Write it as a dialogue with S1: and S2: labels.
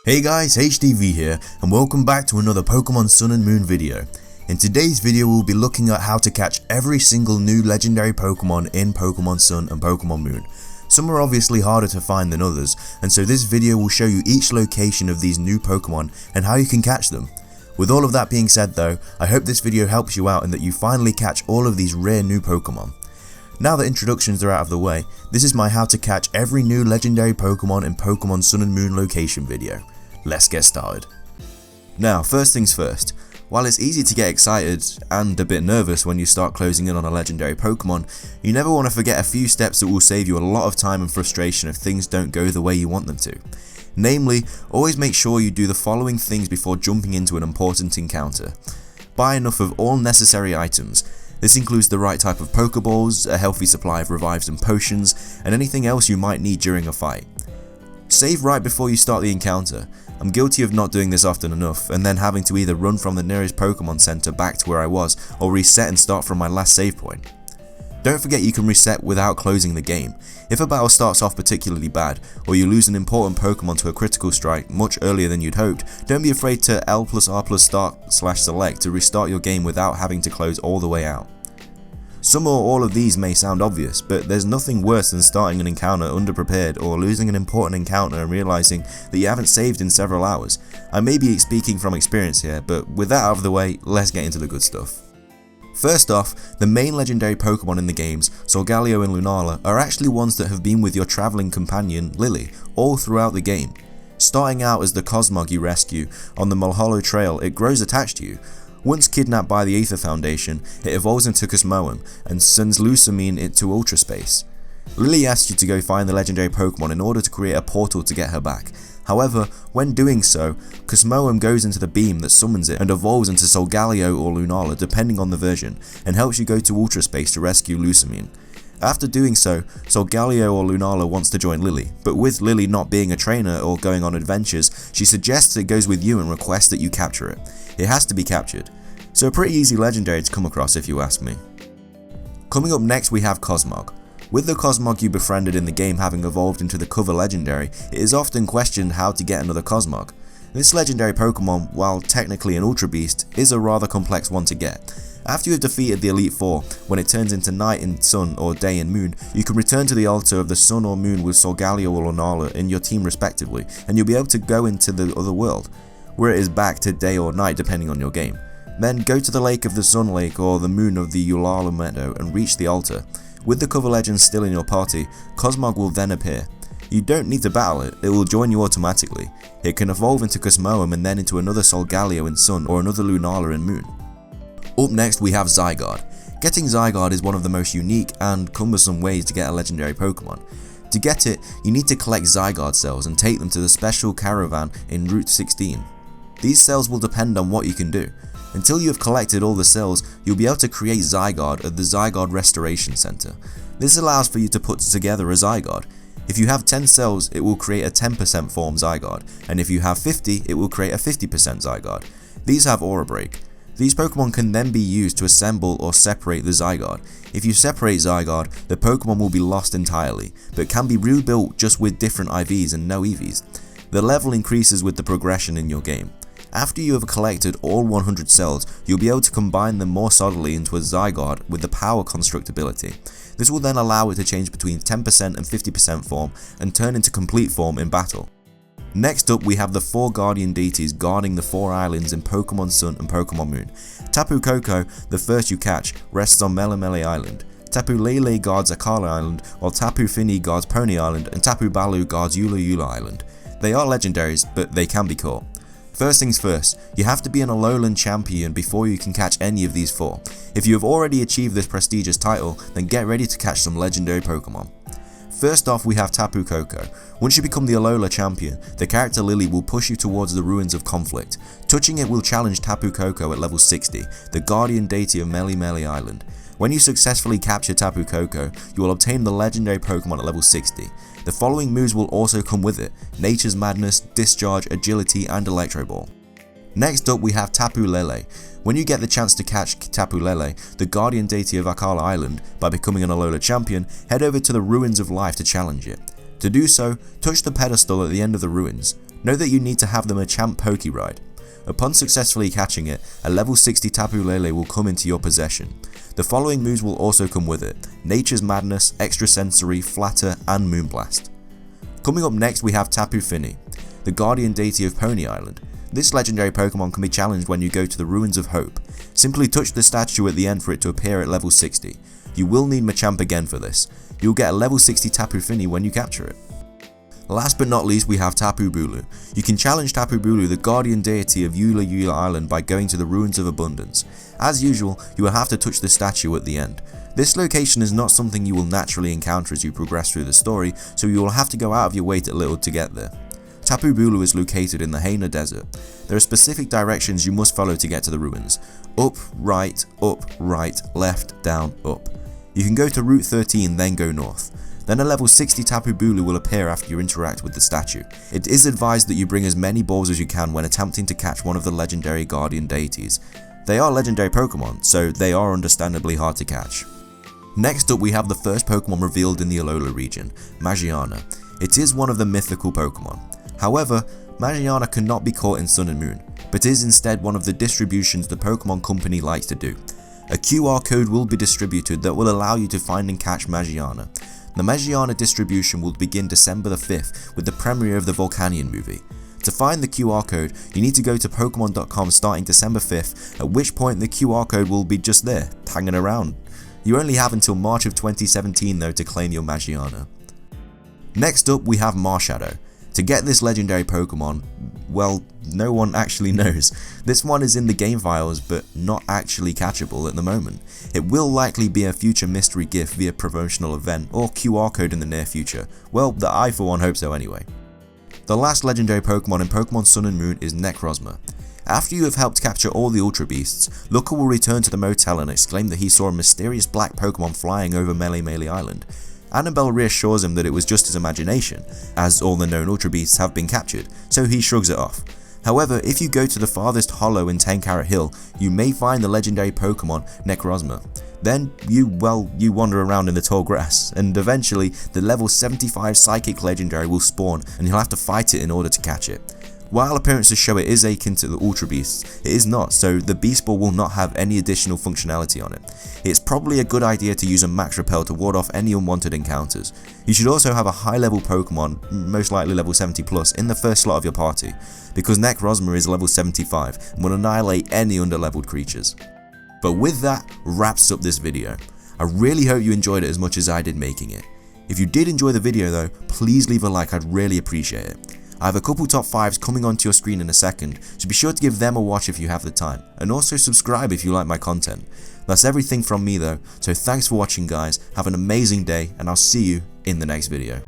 S1: Hey guys, HDV here, and welcome back to another Pokemon Sun and Moon video. In today's video we'll be looking at how to catch every single new legendary Pokemon in Pokemon Sun and Pokemon Moon. Some are obviously harder to find than others, and so this video will show you each location of these new Pokemon and how you can catch them. With all of that being said though, I hope this video helps you out and that you finally catch all of these rare new Pokemon. Now that introductions are out of the way, this is my how to catch every new legendary Pokemon in Pokemon Sun and Moon location video. Let's get started. Now, first things first, while it's easy to get excited and a bit nervous when you start closing in on a legendary Pokemon, you never want to forget a few steps that will save you a lot of time and frustration if things don't go the way you want them to. Namely, always make sure you do the following things before jumping into an important encounter. Buy enough of all necessary items. This includes the right type of Pokeballs, a healthy supply of revives and potions, and anything else you might need during a fight. Save right before you start the encounter. I'm guilty of not doing this often enough, and then having to either run from the nearest Pokemon Center back to where I was, or reset and start from my last save point. Don't forget you can reset without closing the game. If a battle starts off particularly bad, or you lose an important Pokemon to a critical strike much earlier than you'd hoped, don't be afraid to L+R+start/select to restart your game without having to close all the way out. Some or all of these may sound obvious, but there's nothing worse than starting an encounter underprepared or losing an important encounter and realizing that you haven't saved in several hours. I may be speaking from experience here, but with that out of the way, let's get into the good stuff. First off, the main legendary Pokemon in the games, Solgaleo and Lunala, are actually ones that have been with your travelling companion, Lily, all throughout the game. Starting out as the Cosmog you rescue on the Mulhollow Trail, it grows attached to you. Once kidnapped by the Aether Foundation, it evolves into Cosmoem and sends Lusamine into Ultra Space. Lily asks you to go find the legendary Pokemon in order to create a portal to get her back. However, when doing so, Cosmoem goes into the beam that summons it and evolves into Solgaleo or Lunala depending on the version, and helps you go to Ultra Space to rescue Lusamine. After doing so, Solgaleo or Lunala wants to join Lily, but with Lily not being a trainer or going on adventures, she suggests it goes with you and requests that you capture it. It has to be captured. So a pretty easy legendary to come across if you ask me. Coming up next we have Cosmog. With the Cosmog you befriended in the game having evolved into the cover legendary, it is often questioned how to get another Cosmog. This legendary Pokemon, while technically an Ultra Beast, is a rather complex one to get. After you have defeated the Elite Four, when it turns into night in Sun or day in Moon, you can return to the altar of the Sun or Moon with Solgaleo or Lunala in your team respectively, and you'll be able to go into the other world, where it is back to day or night depending on your game. Then go to the Lake of the Sun Lake or the Moon of the Ulala Meadow and reach the altar. With the cover legend still in your party, Cosmog will then appear. You don't need to battle it, it will join you automatically. It can evolve into Cosmoem and then into another Solgaleo in Sun or another Lunala in Moon. Up next we have Zygarde. Getting Zygarde is one of the most unique and cumbersome ways to get a legendary Pokemon. To get it, you need to collect Zygarde cells and take them to the special caravan in Route 16. These cells will depend on what you can do. Until you have collected all the cells, you'll be able to create Zygarde at the Zygarde Restoration Center. This allows for you to put together a Zygarde. If you have 10 cells, it will create a 10% form Zygarde, and if you have 50, it will create a 50% Zygarde. These have Aura Break. These Pokemon can then be used to assemble or separate the Zygarde. If you separate Zygarde, the Pokemon will be lost entirely, but can be rebuilt just with different IVs and no EVs. The level increases with the progression in your game. After you have collected all 100 cells, you'll be able to combine them more solidly into a Zygarde with the Power Construct ability. This will then allow it to change between 10% and 50% form and turn into complete form in battle. Next up we have the 4 guardian deities guarding the 4 islands in Pokemon Sun and Pokemon Moon. Tapukoko, the first you catch, rests on Melemele Island. Tapule guards Akala Island, while Tapufini guards Pony Island and TapuBulu guards Yula Yula Island. They are legendaries, but they can be caught. First things first, you have to be an Alolan champion before you can catch any of these 4. If you have already achieved this prestigious title, then get ready to catch some legendary Pokemon. First off we have Tapukoko. Once you become the Alola champion, the character Lily will push you towards the ruins of conflict. Touching it will challenge Tapukoko at level 60, the guardian deity of Melemele Island. When you successfully capture Tapukoko, you will obtain the legendary Pokemon at level 60. The following moves will also come with it: Nature's Madness, Discharge, Agility and Electro Ball. Next up we have Tapulele. When you get the chance to catch Tapulele, the guardian deity of Akala Island, by becoming an Alola champion, head over to the Ruins of Life to challenge it. To do so, touch the pedestal at the end of the ruins. Note that you need to have the Machamp Poke Ride. Upon successfully catching it, a level 60 Tapulele will come into your possession. The following moves will also come with it: Nature's Madness, Extrasensory, Flatter, and Moonblast. Coming up next we have Tapufini, the guardian deity of Pony Island. This legendary Pokemon can be challenged when you go to the Ruins of Hope. Simply touch the statue at the end for it to appear at level 60. You will need Machamp again for this. You'll get a level 60 Tapufini when you capture it. Last but not least we have TapuBulu. You can challenge TapuBulu, the guardian deity of Yula Yula Island, by going to the Ruins of Abundance. As usual, you will have to touch the statue at the end. This location is not something you will naturally encounter as you progress through the story, so you will have to go out of your way a little to get there. TapuBulu is located in the Haina Desert. There are specific directions you must follow to get to the ruins: up, right, left, down, up. You can go to Route 13 then go north. Then a level 60 TapuBulu will appear after you interact with the statue. It is advised that you bring as many balls as you can when attempting to catch one of the legendary guardian deities. They are legendary Pokemon, so they are understandably hard to catch. Next up we have the first Pokemon revealed in the Alola region, Magiana. It is one of the mythical Pokemon. However, Magiana cannot be caught in Sun and Moon, but is instead one of the distributions the Pokemon Company likes to do. A QR code will be distributed that will allow you to find and catch Magiana. The Magiana distribution will begin December the 5th with the premiere of the Volcanion movie. To find the QR code, you need to go to Pokemon.com starting December 5th, at which point the QR code will be just there, hanging around. You only have until March of 2017 though to claim your Magiana. Next up we have Marshadow. To get this legendary Pokemon, well, no one actually knows. This one is in the game files but not actually catchable at the moment. It will likely be a future mystery gift via promotional event or QR code in the near future. Well, I for one hope so anyway. The last legendary Pokemon in Pokemon Sun and Moon is Necrozma. After you have helped capture all the Ultra Beasts, Looker will return to the motel and exclaim that he saw a mysterious black Pokemon flying over Melee Island. Annabelle reassures him that it was just his imagination, as all the known Ultra Beasts have been captured, so he shrugs it off. However, if you go to the farthest hollow in 10 Carat Hill, you may find the legendary Pokemon Necrozma. Then you wander around in the tall grass, and eventually the level 75 Psychic legendary will spawn and you'll have to fight it in order to catch it. While appearances show it is akin to the Ultra Beasts, it is not, so the Beast Ball will not have any additional functionality on it. It's probably a good idea to use a Max Repel to ward off any unwanted encounters. You should also have a high level Pokemon, most likely level 70 plus, in the first slot of your party, because Necrozma is level 75 and will annihilate any underleveled creatures. But with that, wraps up this video. I really hope you enjoyed it as much as I did making it. If you did enjoy the video though, please leave a like, I'd really appreciate it. I have a couple top 5s coming onto your screen in a second, so be sure to give them a watch if you have the time, and also subscribe if you like my content. That's everything from me though, so thanks for watching guys, have an amazing day, and I'll see you in the next video.